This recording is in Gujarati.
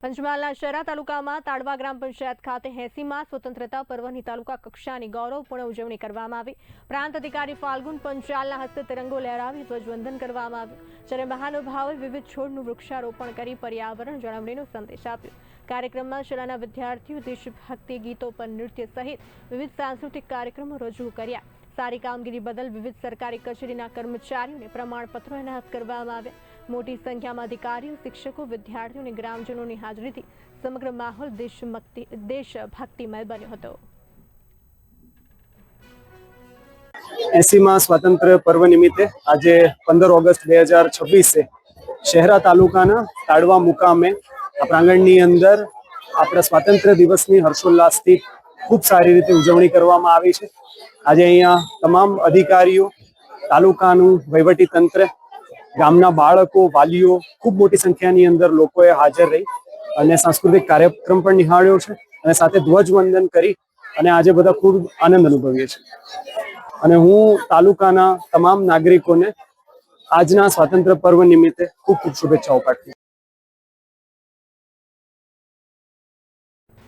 પંચમહાલના શહેરા તાલુકામાં તાડવા ગ્રામ પંચાયત ખાતે 80મા સ્વતંત્રતા પર્વની તાલુકા કક્ષાની ગૌરવપૂર્ણ ઉજવણી કરવામાં આવી। પ્રાંત અધિકારી ફાલ્ગુન પંચાલના હસ્તે તિરંગો લહેરાવી ધ્વજવંદન કરવામાં આવ્યું, જ્યારે મહાનુભાવોએ વિવિધ છોડનું વૃક્ષારોપણ કરી પર્યાવરણ જાળવણીનો સંદેશ આપ્યો। કાર્યક્રમમાં શાળાના વિદ્યાર્થીઓ દેશભક્તિ ગીતો પર નૃત્ય સહિત વિવિધ સાંસ્કૃતિક કાર્યક્રમો રજૂ કર્યા। સારી કામગીરી બદલ વિવિધ સરકારી કચેરીના કર્મચારીઓને પ્રમાણપત્રો એનાયત કરવામાં આવ્યા। મોટી સંખ્યામાં અધિકારીઓ, શિક્ષકો, વિદ્યાર્થીઓ અને ગ્રામજનોની હાજરીથી સમગ્ર માહોલ દેશભક્તિમય બન્યો હતો। 80મા સ્વાતંત્ર્ય પર્વ નિમિત્તે આજે 15 ઓગસ્ટ 2026 શહેરા તાલુકાના તાડવા મુકામે આ પ્રાંગણની અંદર આપણા સ્વાતંત્ર્ય દિવસની હર્ષોલ્લાસથી ખૂબ સારી રીતે ઉજવણી કરવામાં આવી છે। આજે અહીંયા તમામ અધિકારીઓ, તાલુકાનું વહીવટી તંત્ર, ગામના બાળકો, વાલીઓ, ખૂબ મોટી સંખ્યાની અંદર લોકોએ હાજર રહી અને સાંસ્કૃતિક કાર્યક્રમ પણ નિહાળ્યો છે અને સાથે ધ્વજવંદન કરી અને આજે બધા ખૂબ આનંદ અનુભવીએ છીએ। અને હું તાલુકાના તમામ નાગરિકોને આજના સ્વાતંત્ર્ય પર્વ નિમિત્તે ખૂબ ખૂબ શુભેચ્છાઓ પાઠવું છું।